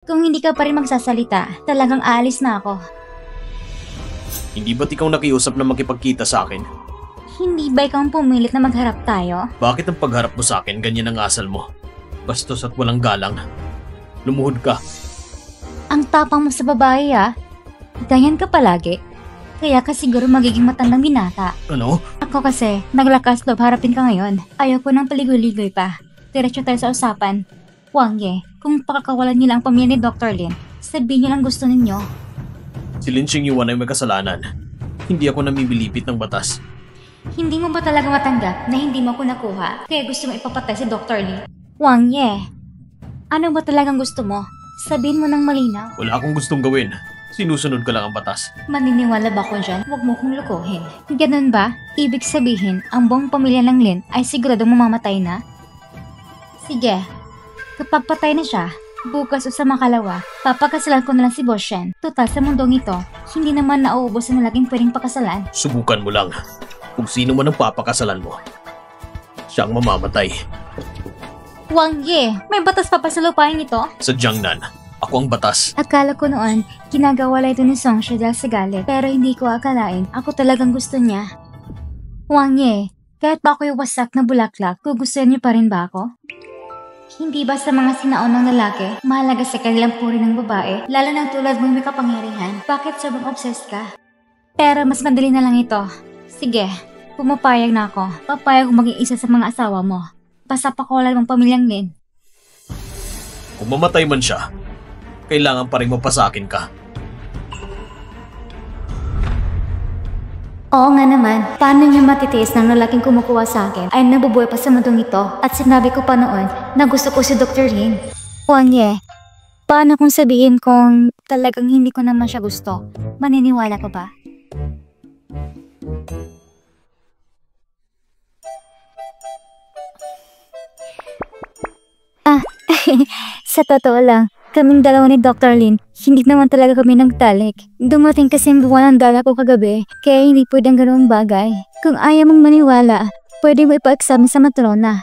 Kung hindi ka pa rin magsasalita, talagang aalis na ako. Hindi ba't ikaw nakiusap na makipagkita sa akin? Hindi ba ikaw ang pumilit na magharap tayo? Bakit ang pagharap mo sa akin ganyan ang asal mo? Bastos at walang galang. Lumuhod ka. Ang tapang mo sa babae Ganyan ka palagi. Kaya ka siguro magiging matandang binata. Ano? Ako kasi, naglakas loob harapin ka ngayon. Ayaw ko ng paligoy-ligoy pa. Diretso tayo sa usapan. Wang Ye, kung pakakawalan niyo lang ang pamilya ni Dr. Lin, sabihin niyo lang gusto ninyo. Si Lin Xingyuan ay may kasalanan. Hindi ako namimilipit ng batas. Hindi mo ba talaga matanggap na hindi mo ako nakuha, kaya gusto mo ipapatay si Dr. Lin? Wang Ye, ano ba talagang gusto mo? Sabihin mo ng malinaw. Wala akong gustong gawin. Sinusunod ko lang ang batas. Maniniwala ba ko dyan? Huwag mo kong lukuhin. Ganun ba? Ibig sabihin, ang buong pamilya ng Lin ay siguradong mamamatay na? Sige, kapag patay na siya, bukas o sa makalawa, papakasalan ko na lang si Bo Shen. Total sa mundong ito, hindi naman nauubos ang laging pwedeng pakasalan. Subukan mo lang. Kung sino man ang papakasalan mo, siyang mamamatay. Wang Ye, may batas pa pa sa lupain ito? Sa Jiangnan, ako ang batas. Akala ko noon, ginagawa lang ito ni Songxue dahil sa galit. Pero hindi ko akalain, ako talagang gusto niya. Wang Ye, kahit ba ako'y wasak na bulaklak, gugustuhin niyo pa rin ba ako? Hindi ba sa mga sinaunang lalaki, mahalaga sa kanilang puri ng babae, lalo ng tulad mong may kapangyarihan? Bakit sobrang obsessed ka? Pero mas madali na lang ito. Sige, pumapayag na ako. Papayag kong maging isa sa mga asawa mo. Basta pakulan mong pamilyang Lin. Kung mamatay man siya, kailangan pa rin mapasakin ka. Oo nga naman, paano niya matitiis ng lalaking kumukuha sa akin ay nabubuhay pa sa mundong ito at sinabi ko pa noon na gusto ko si Dr. Lin. Wang Ye, paano kung sabihin kung talagang hindi ko naman siya gusto? Maniniwala ko ba? Sa totoo lang, kaming dalawa ni Dr. Lin, hindi naman talaga kami nagtalik. Dumating kasing buwan ang dala ko kagabi, kaya hindi pwedeng ganoong bagay. Kung ayaw mong maniwala, pwede mo ipa-exam sa matrona.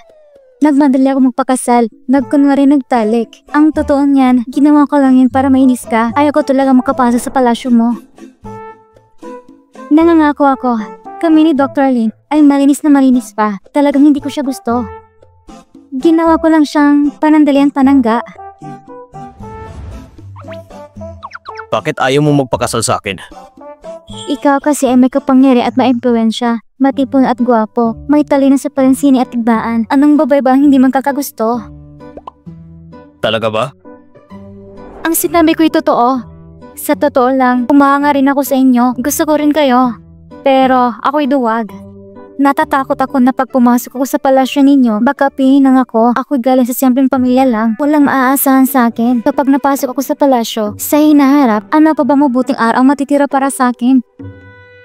Nagmadali ako magpakasal, nagkunwari nagtalik. Ang totoo niyan, ginawa ko lang yun para mainis ka. Ayaw ko talaga makapasok sa palasyo mo. Nangangako ako, kami ni Dr. Lin ay malinis na malinis pa. Talagang hindi ko siya gusto. Ginawa ko lang siyang panandaliang panangga. Bakit ayaw mo magpakasal sa akin? Ikaw kasi ay may kapangyari at maimpluwensya. Matipon at gwapo. May talino sa palinsini at tigbaan. Anong babae ba ang hindi man kakagusto? Talaga ba? Ang sinabi ko'y totoo. Sa totoo lang, umahanga rin ako sa inyo. Gusto ko rin kayo. Pero ako'y duwag. Natatakot ako na pag pumasok ako sa palasyo ninyo, baka pihinang ako. Ako'y galing sa simpleng pamilya lang. Walang maaasahan sa akin. Kapag napasok ako sa palasyo, sa hinaharap, ano pa ba mabuting araw matitira para sa akin?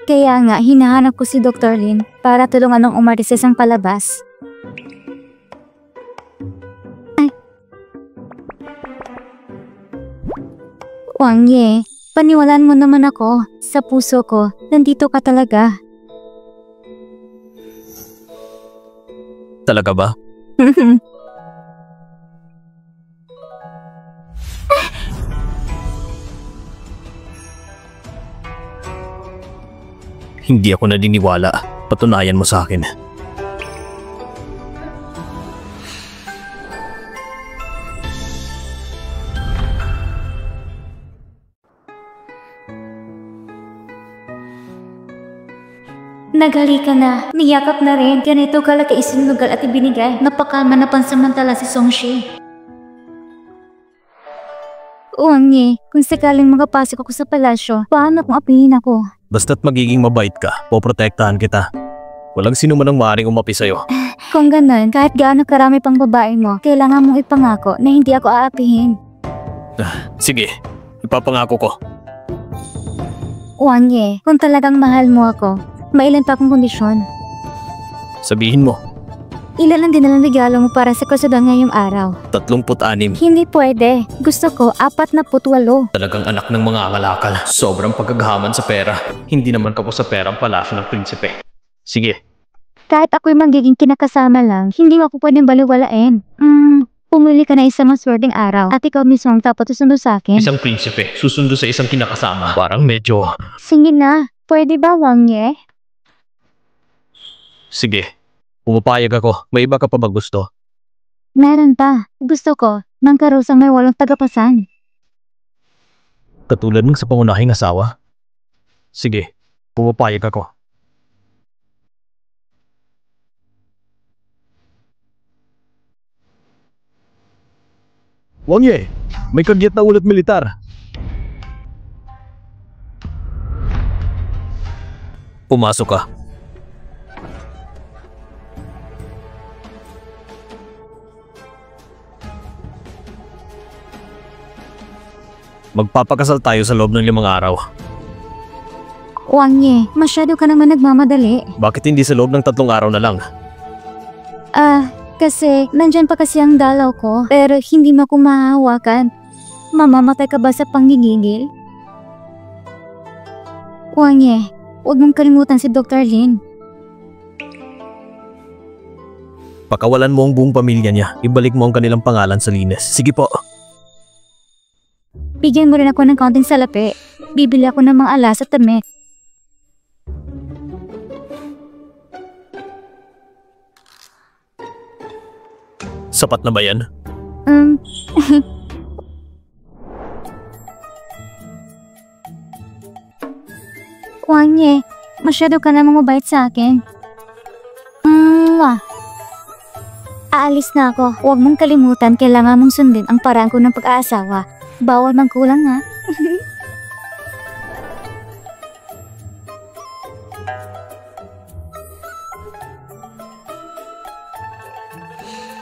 Kaya nga, hinahanap ko si Dr. Lin para tulungan ng umarte sa isang palabas. Ay. Wang Ye, paniwalaan mo naman ako. Sa puso ko, nandito ka talaga. Talaga ba? Hindi ako naniniwala. Patunayan mo sa akin. Naghali ka na, niyakap na rin. Ganito kalaki isinugal at ibinigay. Napakalma na pansamantala si Songxue. Wang Ye, kung sakaling makapasok ako sa palasyo, paano kung apihin ako? Basta't magiging mabait ka, poprotektahan kita. Walang sino man ang maaaring umapi sa'yo. Kung ganun, kahit gaano karami pang babae mo, kailangan mong ipangako na hindi ako aapihin. Sige, ipapangako ko. Wang Ye, kung talagang mahal mo ako, mailan pa akong kondisyon. Sabihin mo. Ilan ang dinalang regalo mo para sa kasunod ngayong araw? 36. Hindi pwede. Gusto ko 48. Talagang anak ng mga angalakal. Sobrang pagkagahaman sa pera. Hindi naman kapos sa pera ang palasyo ng prinsipe. Sige. Kahit ako'y magiging kinakasama lang, hindi mo ako pwedeng baliwalain. Pumili ka na isang maswerteng araw at ikaw mismo ang dapat susundo sa akin. Isang prinsipe, susundo sa isang kinakasama. Parang medyo... Sige na, pwede ba, Wang Ye? Sige, pumapayag ako. May iba ka pa ba gusto? Meron pa. Gusto ko ng karusang may walong tagapasan. Katulad ng sa pangunahing asawa? Sige, pumapayag ako. Wang Ye, may kagyat na ulat militar. Pumasok ka. Magpapakasal tayo sa loob ng 5 araw. Wang Ye, masyado ka naman nagmamadali. Bakit hindi sa loob ng 3 araw na lang? Kasi nandyan pa kasi ang dalaw ko, pero hindi mo ako mahahawakan. Mamamatay ka ba sa panggigigil? Wang Ye, huwag mong kalimutan si Dr. Lin. Pakawalan mo ang buong pamilya niya. Ibalik mo ang kanilang pangalan sa linis. Sige po. Bigyan mo rin ako ng kaunting salapi. Bibili ako ng mga alas at damit. Sapat na ba yan? Wang Ye, masyado ka namang mabait sa akin. Aalis na ako. Huwag mong kalimutan, kailangan mong sundin ang paraan ko ng pag-aasawa. Bawal magkulang ha.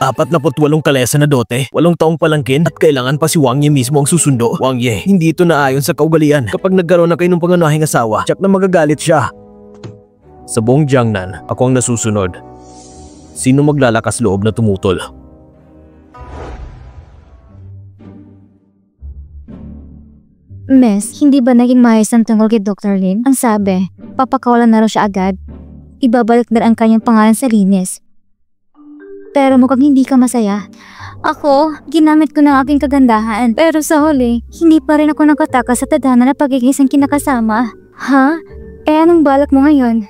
48 kalesa na dote, 8 taong palangkin at kailangan pa si Wang Ye mismo ang susundo. Wang Ye, hindi ito naayon sa kaugalian. Kapag nagkaroon na kayo ng pangunahing asawa, tiyak na magagalit siya. Sa buong Jiangnan, ako ang nasusunod. Sino maglalakas loob na tumutol? Miss, hindi ba naging maayos ang tungkol kay Dr. Lin? Ang sabi, papakawalan na raw siya agad. Ibabalik na ang kanyang pangalan sa linis. Pero mukhang hindi ka masaya. Ako, ginamit ko ng aking kagandahan. Pero sa huli, hindi pa rin ako nakatakas sa tadhana na pagiging isang kinakasama. Ha? Anong balak mo ngayon?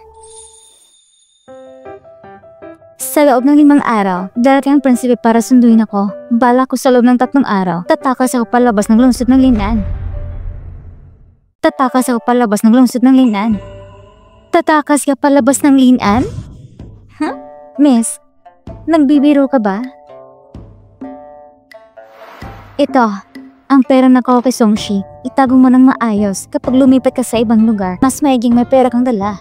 Sa loob ng 5 araw, darating ang prinsipe para sunduin ako. Balak ko sa loob ng 3 araw, tatakas ako palabas ng lungsod ng Linan. Tatakas ako palabas ng lungsod ng Linan. Tatakas ka palabas ng Linan? Huh? Miss, nagbibiro ka ba? Ito, ang pera na ko kay Songshi. Itago mo ng maayos. Kapag lumipat ka sa ibang lugar, mas maiging may pera kang dala.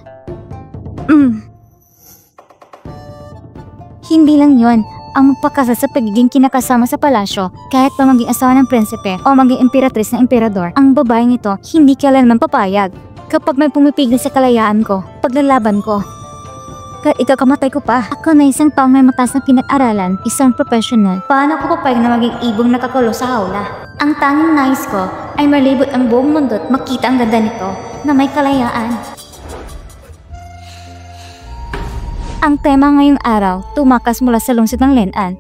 Hindi lang yon ang magpakasal sa pagiging kinakasama sa palasyo, kahit pa maging asawa ng prinsipe o maging imperatrice ng emperador, ang babaeng ito hindi kailanman papayag. Kapag may pumipigil sa kalayaan ko, paglalaban ko, kahit ikakamatay ko pa. Ako na isang taong may mataas na pinag-aralan, isang professional. Paano ko papayag na maging ibong nakakulo sa hawla? Ang tanging nais ko ay malibot ang buong mundo at makita ang ganda nito na may kalayaan. Ang tema ngayong araw, tumakas mula sa lungsod ng Linan.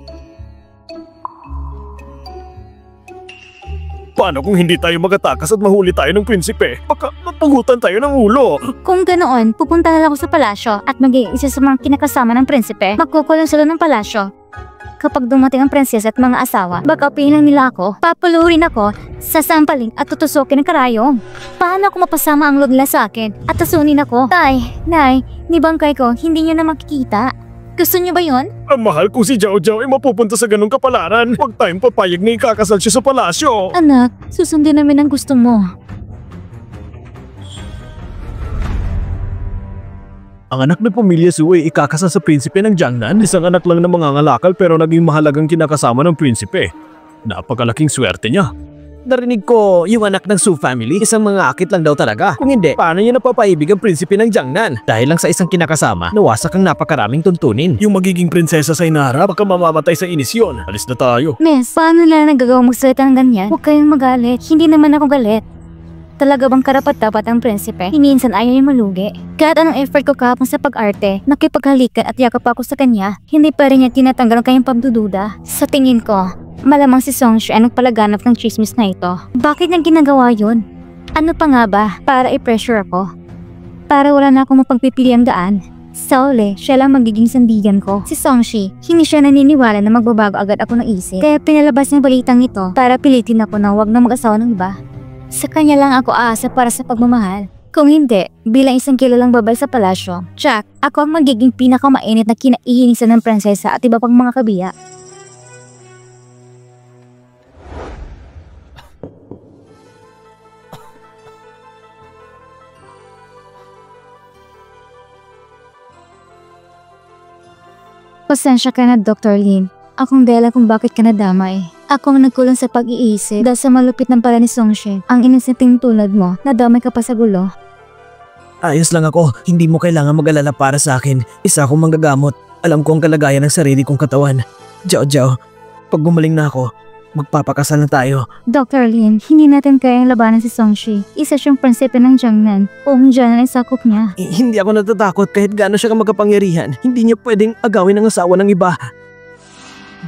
Paano kung hindi tayo magatakas at mahuli tayo ng prinsipe? Baka mapugutan tayo ng ulo. Kung ganoon, pupunta na lang ako sa palasyo at magiging isa sa mga kinakasama ng prinsipe. Magkukulong sila ng palasyo. Kapag dumating ang prinsesa at mga asawa, baka pilang nila ako, papulurin ako, sasampaling at tutusokin ng karayong. Paano ako mapasama ang loob nila sa akin at tasunin ako? Tay, Nay, ni bangkay ko, hindi nyo na makikita. Gusto nyo ba yon? Ang mahal ko si Jiao Jiao ay mapupunta sa ganong kapalaran. Huwag tayong papayag na ikakasal siya sa palasyo. Anak, susundin namin ang gusto mo. Ang anak ng pamilya Su ay ikakasal sa prinsipe ng Jiangnan. Isang anak lang na mangangalakal pero naging mahalagang kinakasama ng prinsipe. Napakalaking swerte niya. Narinig ko, yung anak ng Su family, isang mga akit lang daw talaga. Kung hindi, paano niya napapaibig ang prinsipe ng Jiangnan? Dahil lang sa isang kinakasama, nawasak ang napakaraming tuntunin. Yung magiging prinsesa sa inara, baka mamamatay sa inisyon. Alis na tayo. Miss, paano lang nagagawa magsalita ng ganyan? Huwag kayong magalit. Hindi naman ako galit. Talaga bang karapat-dapat ang prinsipe? Minsan ayaw niya malugi. Kahit anong effort ko kahapon sa pag-arte, nakipaghalikan at yakap ako sa kanya, hindi pa rin niya tinatanggal ang kanyang pagdududa. Sa tingin ko, malamang si Songshu ay nagpalaganap ng chismis na ito. Bakit niya ginagawa yun? Ano pa nga ba? Para i-pressure ako? Para wala na akong mapagpipiliang daan? Sa uli, siya lang magiging sandigan ko. Si Songshi, hindi siya naniniwala na magbabago agad ako ng isip. Kaya pinalabas niya balitang ito para pilitin ako na huwag na mag-asawa ng iba. Sa kanya lang ako aasa para sa pagmamahal. Kung hindi, bilang isang kilalang babae sa palasyo, Jack, ako ang magiging pinakamainit na kinaiinisan ng prinsesa at iba pang mga kabiya. Pasensya ka na, Dr. Lin. Akong dahilan kung bakit ka nadamay. Ako ang nagkulong sa pag-iisip dahil sa malupit ng pala ni Songshi. Ang inisinting tulad mo, nadamay ka pa sa gulo. Ayos lang ako, hindi mo kailangan mag-alala para sa akin. Isa akong manggagamot. Alam ko ang kalagayan ng sarili kong katawan. Jiao, pag gumaling na ako, magpapakasal na tayo. Dr. Lin, hindi natin kayang labanan si Songshi. Isa siyang prinsipe ng Jiangnan. Buong Jiangnan ay sakop niya. Hindi ako natatakot kahit gaano siya magkapangyarihan. Hindi niya pwedeng agawin ang asawa ng iba.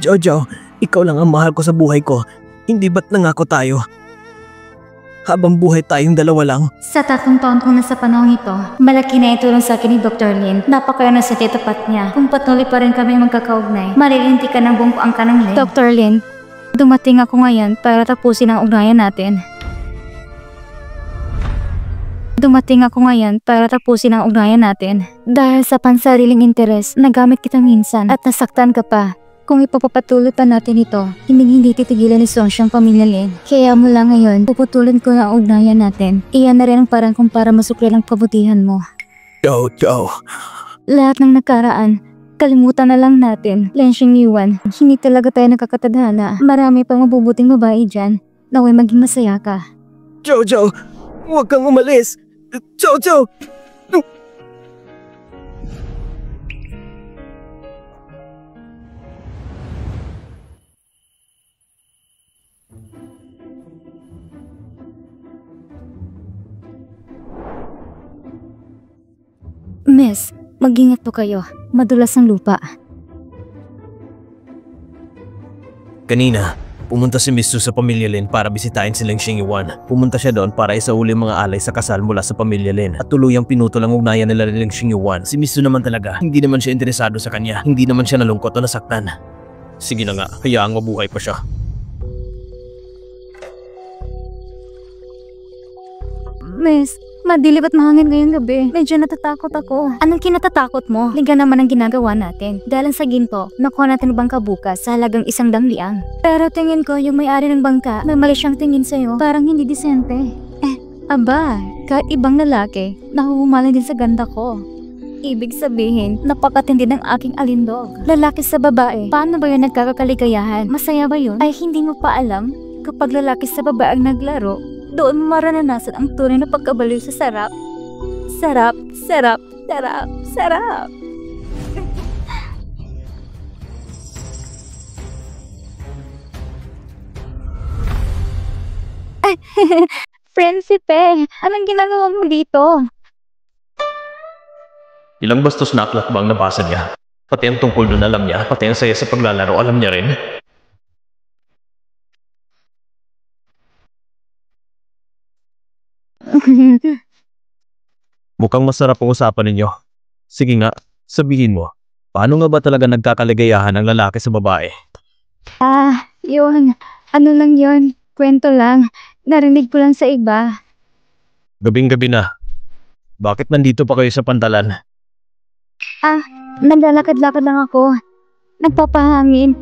Jojo, ikaw lang ang mahal ko sa buhay ko. Hindi ba't nangako tayo? Habang buhay tayong dalawa lang. Sa 3 taon kong nasa panahon ito, malaki na itulong sa akin ni Dr. Lin. Napakaya na sa tapat niya. Kung patuloy pa rin kami magkakaugnay, marilinti ka ng buong ang kanang Lin. Dr. Lin, dumating ako ngayon para tapusin ang ugnayan natin. Dahil sa pansariling interes, nagamit kita minsan at nasaktan ka pa. Kung ipapapatuloy pa natin ito, hindi titigilan ni Songshi ang pamilya Lin. Kaya mula ngayon, puputulin ko na ang ugnayan natin. Iyan na rin ang parang kung para masukli ang kabutihan mo. Jojo. Lahat ng nakaraan, kalimutan na lang natin. Lin Xingyuan, hindi talaga tayo nakakatadhana. Marami pang mabubuting babae dyan. Naway maging masaya ka. Jojo, huwag kang umalis. Jojo! Miss, mag-ingat po kayo. Madulas ang lupa. Kanina, pumunta si Miss Su sa pamilya Lin para bisitahin silang Xingyuan. Pumunta siya doon para isauli mga alay sa kasal mula sa pamilya Lin at tuluyang pinutol ang ugnayan nila nilang Xingyuan. Si Miss Su naman talaga, hindi naman siya interesado sa kanya. Hindi naman siya nalungkot o nasaktan. Sige na nga, hayaang mabuhay pa siya. Miss, madilim at mahangin ngayong gabi. Medyo natatakot ako. Anong kinatatakot mo? Liga naman ang ginagawa natin. Dahil sa ginto, nakuha natin ang bangka bukas sa halagang 100 liang. Pero tingin ko yung may-ari ng bangka, may mali siyang tingin sa'yo. Parang hindi disente. Aba, kahit ibang lalaki, nahuhumaling din sa ganda ko. Ibig sabihin, napakatindi ng aking alindog. Lalaki sa babae, paano ba yun nagkakaligayahan? Masaya ba yun? Ay hindi mo pa alam? Kapag lalaki sa babae ang naglaro, doon mo mararanasan ang tunay na pagkabaliw sa sarap. Sarap, sarap, sarap, sarap. Prinsipe, anong ginagawa mo dito? Ilang bastos na aklat ba ang nabasa niya? Pati ang tungkol doon alam niya, pati ang saya sa paglalaro alam niya rin. Mukhang masarap ang usapan ninyo. Sige nga, sabihin mo, paano nga ba talaga nagkakaligayahan ang lalaki sa babae? Yun. Ano lang yun? Kwento lang. Narinig ko lang sa iba. Gabing-gabi na. Bakit nandito pa kayo sa pantalan? Naglalakad-lakad lang ako. Nagpapahangin.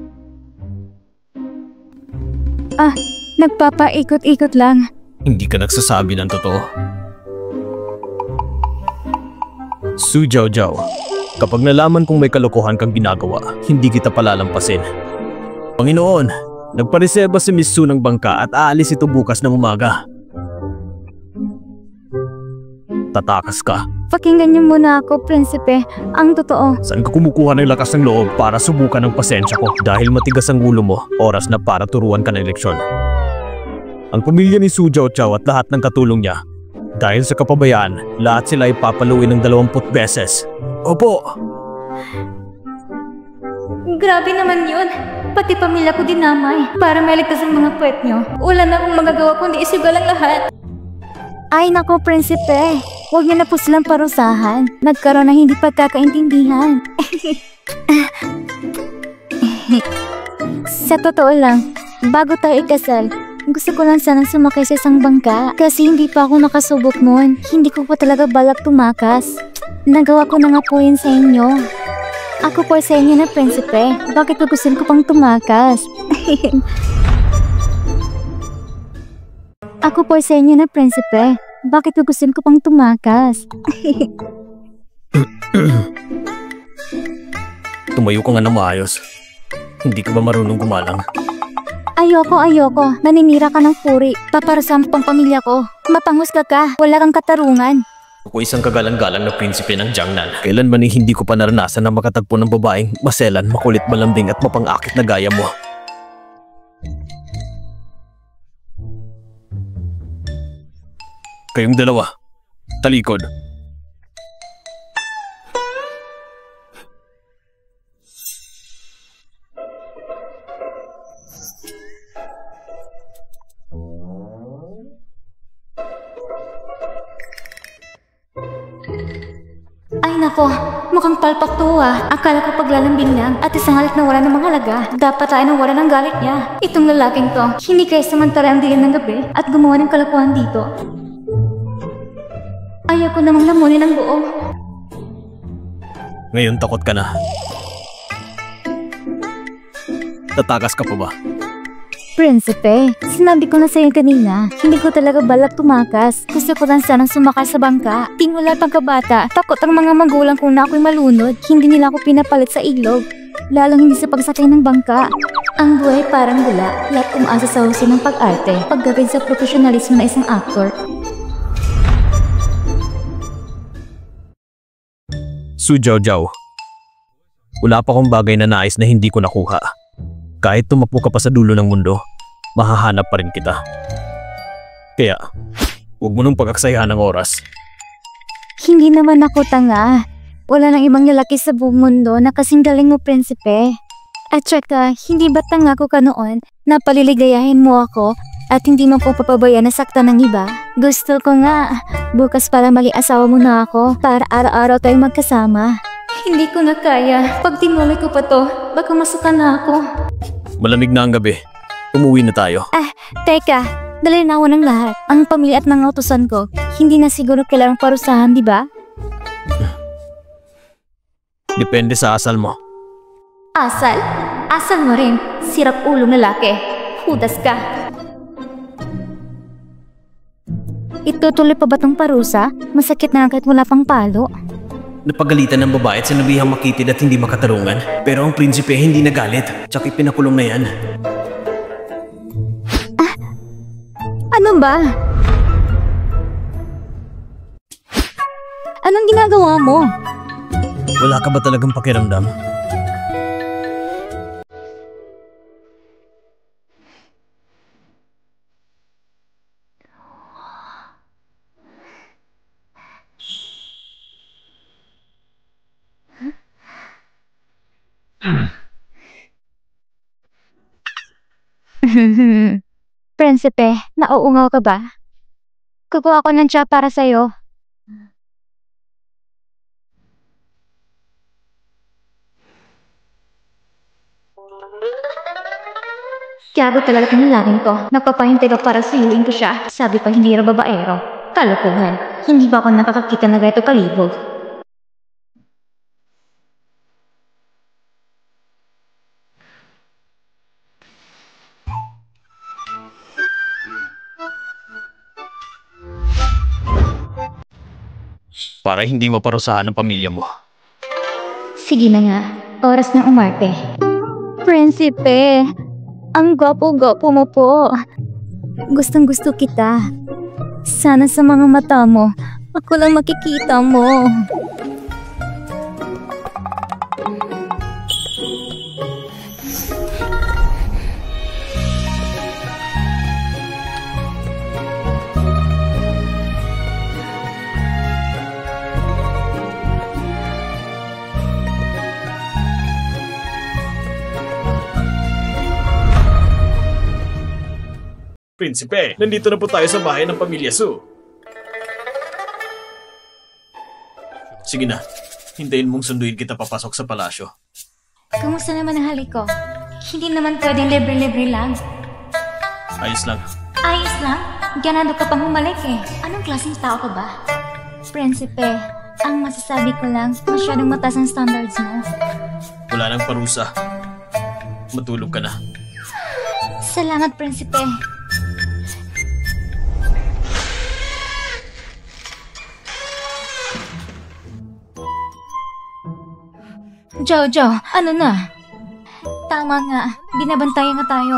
Nagpapaikot-ikot lang. Hindi ka nagsasabi ng totoo. Su Jiao, kapag nalaman kong may kalokohan kang ginagawa, hindi kita palalampasin. Panginoon, nagpareserba si Miss Su ng bangka at aalis ito bukas ng umaga. Tatakas ka. Pakinggan niyo muna ako, Prinsipe. Ang totoo. Saan ka kumukuha ng lakas ng loob para subukan ang pasensya ko? Dahil matigas ang ulo mo, oras na para turuan ka ng leksyon. Ang pamilya ni Su Jiaojiao at lahat ng katulong niya. Dahil sa kapabayaan, lahat sila ay papaluin ng 20 beses. Opo! Grabe naman yun. Pati pamilya ko dinamay para mailigtas ang mga puwet nyo. Wala na akong magagawa kundi isugal ang lahat. Ay nako, prinsipe. Huwag niyo na po silang parusahan. Nagkaroon ng hindi pagkakaintindihan. Sa totoo lang, bago tayo ikasal, gusto ko lang sanang sumakay sa isang bangka kasi hindi pa ako nakasubok noon. Hindi ko pa talaga balak tumakas. Nagawa ko na nga po yun sa inyo. Ako po sa inyo na prinsipe. Bakit gugustuhin ko pang tumakas? Ako po sa inyo na prinsipe. Bakit gugustuhin ko pang tumakas? Tumayo ka nga na maayos. Hindi ka ba marunong gumalang? Ayoko. Naninira ka ng puri. Paparusahan pang pamilya ko. Mapanghusga ka. Wala kang katarungan. Ako isang kagalang-galang na prinsipe ng Jiangnan. Kailanman ay hindi ko pa naranasan na makatagpo ng babaeng maselan, makulit, malambing at mapang-akit na gaya mo. Kayong dalawa, talikod. Ay nako, mukhang palpak to ah. Akala ko paglalambing lang at isang halik na wala ng mga halaga. Dapat tayo nang wala ng galit niya. Itong lalaking to, hindi kaya samantala ang dilim ng gabi at gumawa ng kalokohan dito. Ayaw ko namang lamunin ang buo. Ngayon takot ka na. Tatakas ka pa ba? Prinsipe, sinabi ko na sa'yo kanina, hindi ko talaga balak tumakas. Gusto ko lang sanang sumakay sa bangka. Tingula pagkabata, takot ang mga magulang ko na ako'y malunod. Hindi nila ako pinapalit sa ilog. Lalong hindi sa pagsakay ng bangka. Ang buhay parang gula, lahat umaasa sa husay ng pag-arte, paggawin sa profesionalismo na isang aktor. Su Jiaojiao, wala pa akong bagay na nais na hindi ko nakuha. Kahit tumapo ka pa sa dulo ng mundo, mahahanap pa rin kita. Kaya, huwag mo nang pagkaksayahan ng oras. Hindi naman ako tanga. Wala nang ibang lalaki sa buong mundo na kasing galing mo, prinsipe. At saka, hindi ba tanga ko ka noon na paliligayahin mo ako at hindi mo ko papabayaan na sakta ng iba? Gusto ko nga, bukas para maging asawa mo na ako para araw-araw tayong magkasama. Hindi ko na kaya. Pag tinuloy ko pa to, baka masukan na ako. Malamig na ang gabi. Umuwi na tayo. Teka. Dali na ako ng lahat. Ang pamilya at mga utusan ko, hindi na siguro kailangang parusahan, di ba? Depende sa asal mo. Asal? Asal mo rin. Sirap ulong lalaki. Hudas ka. Itutuloy pa ba tong parusa? Masakit na kahit wala pang palo. Napagalitan ng babae at sinabihang makitid at hindi makatarungan. Pero ang prinsipe hindi nagalit. Tsaka pinakulong na yan. Ano ba? Anong ginagawa mo? Wala ka ba talagang pakiramdam? Prinsipe, nauungaw ka ba? Kukuha ko ng tsa para sa'yo. Gago talaga ng lalaking to. Nagpapahintay pa para suyuin ko siya. Sabi pa hindi raw babaero. Kalokohan. Hindi ba ako nakakakita na ganito kalibog? Para hindi maparusahan ang pamilya mo. Sige na nga. Oras ng umarte. Prinsipe, ang gwapo-gwapo mo po. Gustong-gusto kita. Sana sa mga mata mo, ako lang makikita mo. Prinsipe, nandito na po tayo sa bahay ng Pamilya Su. Sige na, hintayin mong sunduin kita papasok sa palasyo. Kumusta naman ang halik ko? Hindi naman pwedeng libre-libre lang. Ayos lang. Ayos lang? Ganado ka pang humalik eh. Anong klaseng tao ka ba? Prinsipe, ang masasabi ko lang, masyadong mataas ang standards mo. Wala nang parusa. Matulog ka na. Salamat, Prinsipe. Jojo, ano na? Tama nga, binabantayan nga tayo.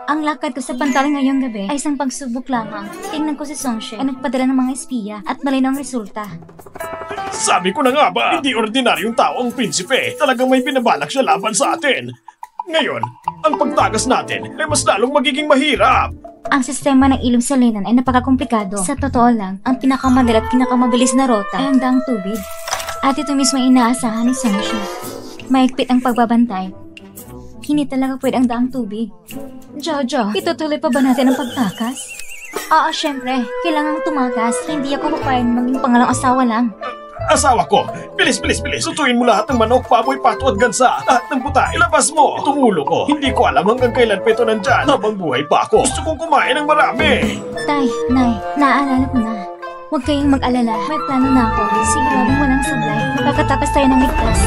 Ang lakad ko sa pantalan ngayong gabi ay isang pagsubok lamang. Tingnan ko si Songshe ay nagpadala ng mga espiya at malinaw ang resulta. Sabi ko na nga ba, hindi ordinaryong tao ang prinsipe. Talagang may pinabalak siya laban sa atin. Ngayon, ang pagtagas natin ay mas lalong magiging mahirap. Ang sistema ng ilog sa Linan ay napakakomplikado. Sa totoo lang, ang pinakamadali at pinakamabilis na rota ay ang daang tubig. At ito mismo ay inaasahan ni Songshe. Maigpit ang pagbabantay. Hindi talaga pwede ang daang tubig. Jojo, itutuloy pa ba natin ang pagtakas? Oo, syempre. Kailangang tumakas. Hindi ako papayag maging pangalang asawa lang. Asawa ko, bilis, bilis, bilis. Sutuin mo lahat ng manok, baboy, pato at gansa. Lahat ng puta, ilabas mo. Itong ulo ko. Hindi ko alam hanggang kailan pa ito nandyan. Habang buhay pa ako. Gusto kong kumain ng marami. Tay, Nay, naaalala ko na. Huwag kayong mag-alala. May plano na ako. Siguradong walang sablay. Makakatakas tayo ng ligtas.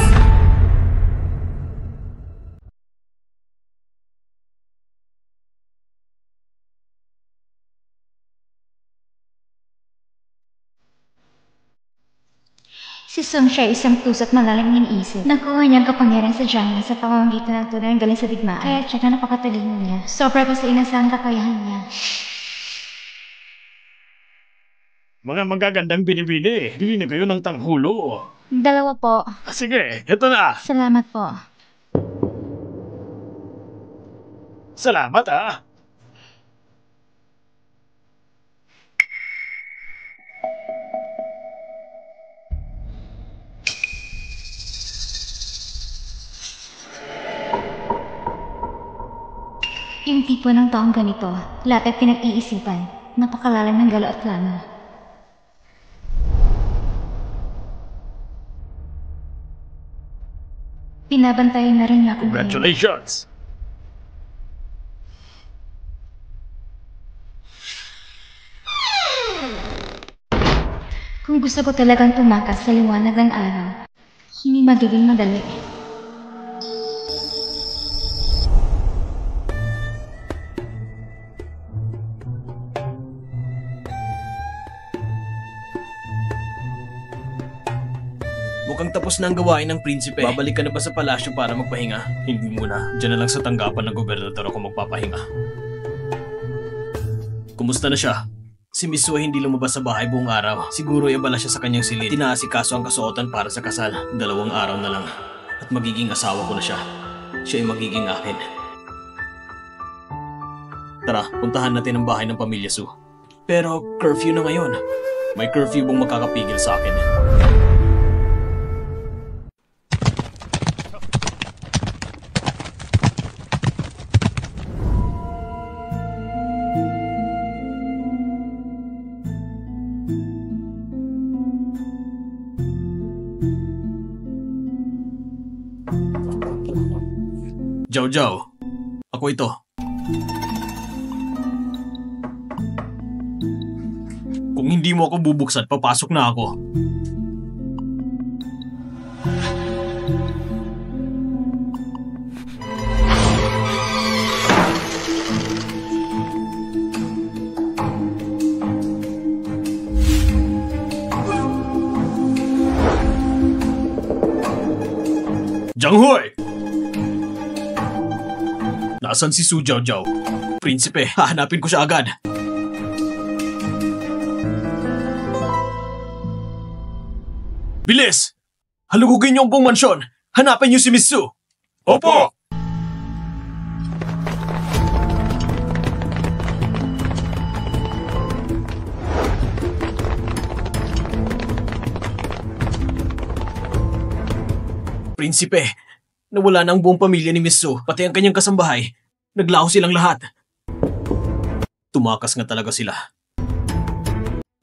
Si Songshe ay isang puso at malalim iniisip. Nakuha niya ang kapangyarihan sa jungle sa pamamagitan ng tunay ng galing sa digmaan. Kaya tsaka napakatalino niya. Sobra pa sa inasahang kakayahan niya. Mga magagandang binibili. Bili na kayo ng tanghulo. 2 po. Sige, eto na. Salamat po. Salamat ah. Yung tipo ng taong ganito, lahat ay pinag-iisipan. Napakalalim ng galo at plano. Binabantayan na rin niya ako ngayon. Congratulations! Kung gusto ko talagang tumakas sa liwanag ng araw, hindi magiging madali. Mukhang tapos na ang gawain ng prinsipe. Babalik ka na ba sa palasyo para magpahinga? Hindi muna. Diyan na lang sa tanggapan ng gobernador ako magpapahinga. Kumusta na siya? Si Miss Sue hindi lumabas sa bahay buong araw. Siguro ibala siya sa kanyang silid. Tinaasikaso ang kasuotan para sa kasal. 2 araw na lang. At magiging asawa ko na siya. Siya ay magiging akin. Tara, puntahan natin ang bahay ng Pamilya Sue. Pero curfew na ngayon. May curfew bang makakapigil sa akin? Jojo, ako ito. Kung hindi mo ako bubuksan, papasok na ako. Janghoy! Nasaan si Su Jiao? Prinsipe, hahanapin ko siya agad. Bilis! Halugugin niyo ang buong mansyon. Hanapin niyo si Miss Su. Opo! Prinsipe, nawala na ang buong pamilya ni Miss Su, pati ang kanyang kasambahay. Naglaho silang lahat. Tumakas nga talaga sila.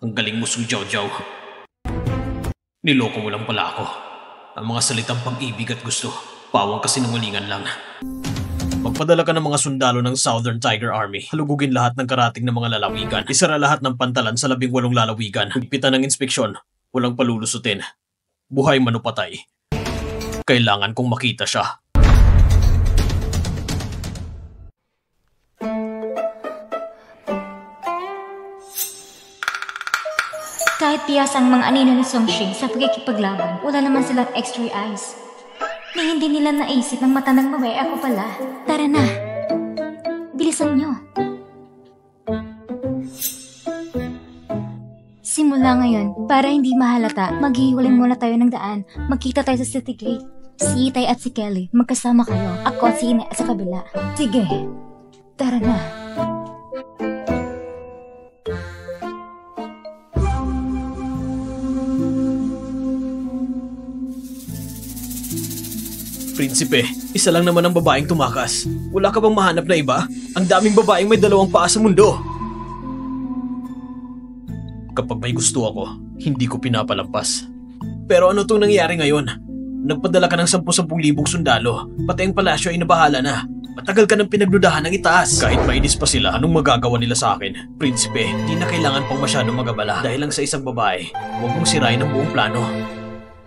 Ang galing mo, Su Jiao. Niloko mo lang pala ako. Ang mga salitang pag-ibig at gusto, pawang kasinungalingan lang. Magpadala ka ng mga sundalo ng Southern Tiger Army. Halugugin lahat ng karating ng mga lalawigan. Isara lahat ng pantalan sa 18 lalawigan. Higpitan ng inspeksyon. Walang palulusutin. Buhay man o patay. Kailangan kong makita siya. Kahit piyas ang mga anino ni Songshi sa pagkikipaglaban, wala naman silang extra eyes. Na hindi nila naisip ng matandang babae ako pala. Tara na. Bilisan nyo. Simula ngayon, para hindi mahalata, maghihiwalay muna tayo ng daan. Magkita tayo sa city gate. Si Itay at si Kelly, magkasama kayo. Ako at si Ine sa kabila. Sige. Tara na. Prinsipe, isa lang naman ang babaeng tumakas. Wala ka bang mahanap na iba? Ang daming babaeng may 2 paa sa mundo. Kapag may gusto ako, hindi ko pinapalampas. Pero ano itong nangyari ngayon? Nagpadala ka ng 10,000 sundalo, pati ang palasyo ay nabahala na. Matagal ka ng pinagdudahan ng itaas. Kahit mainis pa sila, anong magagawa nila sa akin? Prinsipe, di na kailangan pang masyadong magabala dahil lang sa isang babae. Huwag mong sirain ang buong plano.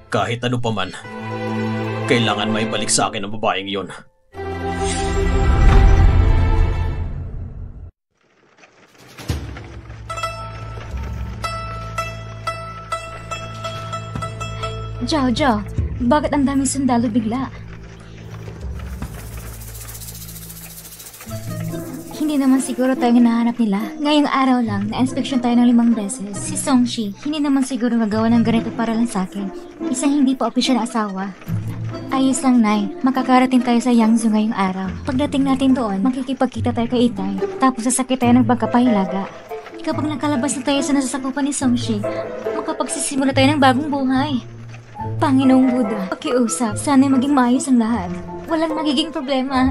Kahit ano pa man, kailangan maibalik sa akin ang babaeng yon. Jiao, bakit ang daming sundalo bigla? Hindi naman siguro tayo hinahanap nila. Ngayong araw lang, na-inspeksyon tayo ng 5 beses. Si Songshi, hindi naman siguro magawa ng ganito para lang sa akin. Isang hindi pa opisyal na asawa. Ayos lang, Nay. Makakarating tayo sa Yangzhou ngayong araw. Pagdating natin doon, makikipagkita tayo kay Itay. Tapos sasakit tayo ng pagkapahilaga. Kapag nakalabas na tayo sa nasasakupan ni Songshi, makapagsisimula tayo ng bagong buhay. Panginoong Buddha, pakiusap. Sana'y maging maayos ang lahat. Walang magiging problema.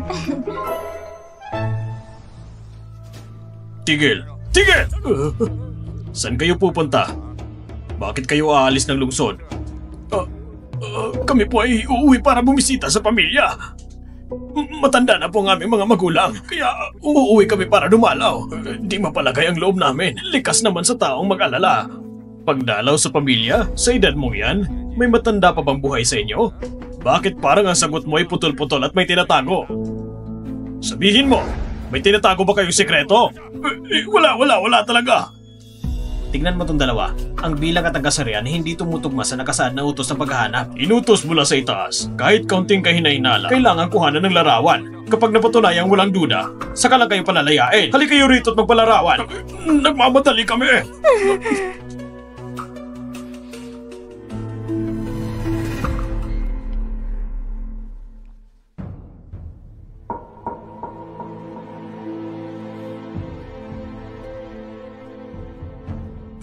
Tigil! Tigil! Saan kayo pupunta? Bakit kayo aalis ng lungsod? Kami po ay uuwi para bumisita sa pamilya. Matanda na po ang aming mga magulang, kaya uuwi kami para dumalaw. Di mapalagay ang loob namin. Likas naman sa taong mag-alala. Pagdalaw sa pamilya, sa edad mong yan, may matanda pa bang buhay sa inyo? Bakit parang ang sagot mo ay putol-putol at may tinatago? Sabihin mo, may tinatago ba kayong sekreto? Wala talaga. Tingnan mo itong dalawa. Ang bilang at ang kasarian hindi tumutugma sa nakasaad na utos ng paghahanap. Inutos mula sa itaas. Kahit kaunting kahinahinala, kailangan kuhanan ng larawan. Kapag napatunayang walang duda, saka lang kayo palalayain. Halika kayo rito at magpalarawan. Nagmamadali kami.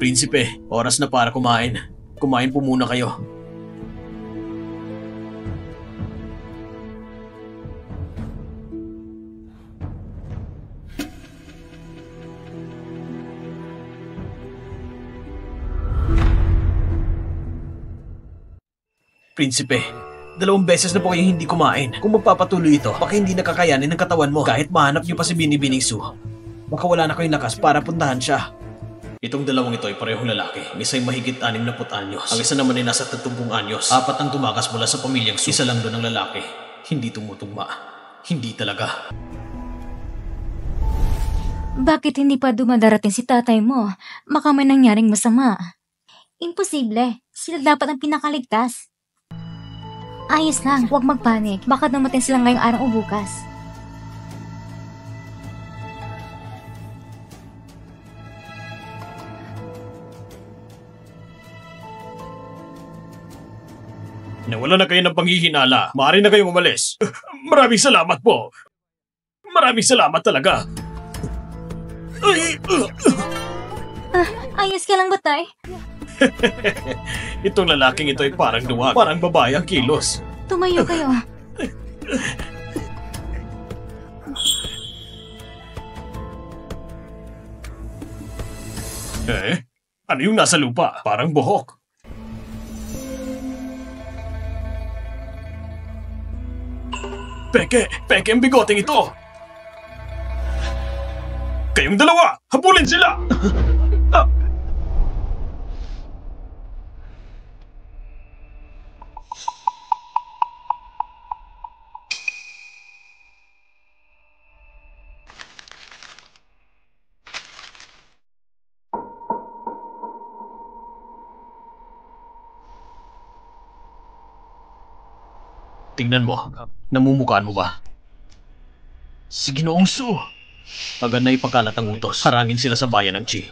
Prinsipe, oras na para kumain. Kumain po muna kayo. Prinsipe, 2 beses na po kayong hindi kumain. Kung magpapatuloy ito, baka hindi nakakayanin ng katawan mo. Kahit mahanap niyo pa si Binibining Su, baka wala na kayong lakas para puntahan siya. Itong dalawang ito ay parehong lalaki. Isa ay mahigit 60 anyos. Ang isa naman ay nasa 30 anyos. 4 ang tumakas mula sa pamilyang Su. Isa lang doon ang lalaki. Hindi tumutugma. Hindi talaga. Bakit hindi pa dumadarating si tatay mo? Baka may nangyaring masama. Imposible. Sila dapat ang pinakaligtas. Ayos lang, huwag magpanik. Baka dumating sila ngayong araw o bukas. Nawala na kayo ng panghihinala. Maaari na kayong umalis. Maraming salamat po. Maraming salamat talaga. Ayos ka lang ba, tay? Itong lalaking ito ay parang duwag. Parang babae ang kilos. Tumayo kayo. Eh? Ano yung nasa lupa? Parang buhok. Peke ang bigoteng ito! Kayong dalawa! Habulin sila! Tingnan mo, namumukaan mo ba? Si Ginoong Su! Agad na ipagkalat ang utos. Harangin sila sa bayan ng Chi.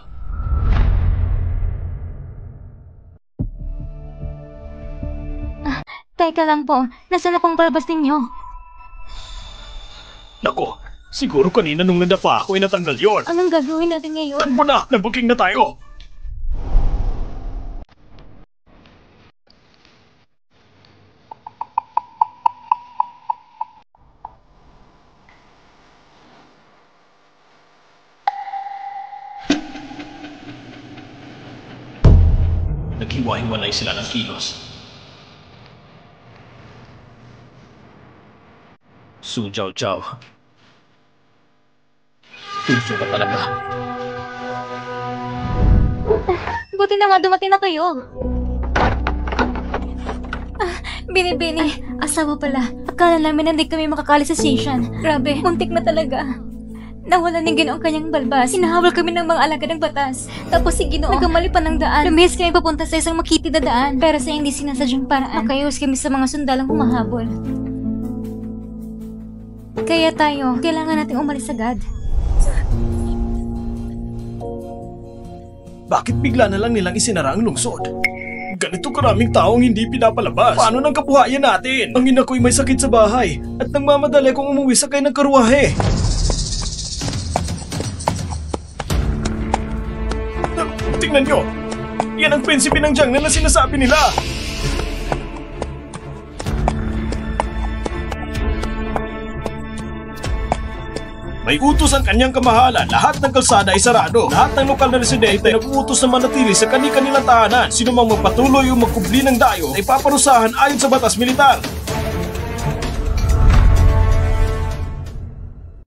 Teka lang po, nasaan na pong palabas ninyo? Nako, siguro kanina nung nadapa ako ay natanggal yon. Anong gagawin natin ngayon? Ano na? Nabuking na tayo! Naghiwa-hiwalay sila ng kilos. Su Jiao Jiao. Tulso ka talaga. Buti na nga dumating na kayo. Bini-bini, asawa pala. Akala namin hindi kami makakali sa station. Grabe, muntik na talaga. Nawala ni Ginoong kanyang balbas. Hinahabol kami ng mga alagad ng batas. Tapos si Ginoo nagkamali pa ng daan. Lumihis kami papunta sa isang makitid na daan. Pero sa hindi sinasadyang paraan, nakayos kami sa mga sundalang humahabol. Kaya tayo, kailangan nating umalis agad. Bakit bigla na lang nilang isinara ang lungsod? Ganito karaming taong hindi pinapalabas. Paano ng kabuhayan natin? Ang ina ko'y may sakit sa bahay at nagmamadali kong umuwi sakay ng karuwahe. Tingnan nyo! Yan ang prinsipe ng Jiangnan na sinasabi nila! May utos ang kanyang kamahalan. Lahat ng kalsada ay sarado. Lahat ng lokal na residente ay nag-uutos na manatili sa kani-kanilang tahanan. Sino mang magpatuloy o magkubli ng dayo ay paparusahan ayon sa batas militar.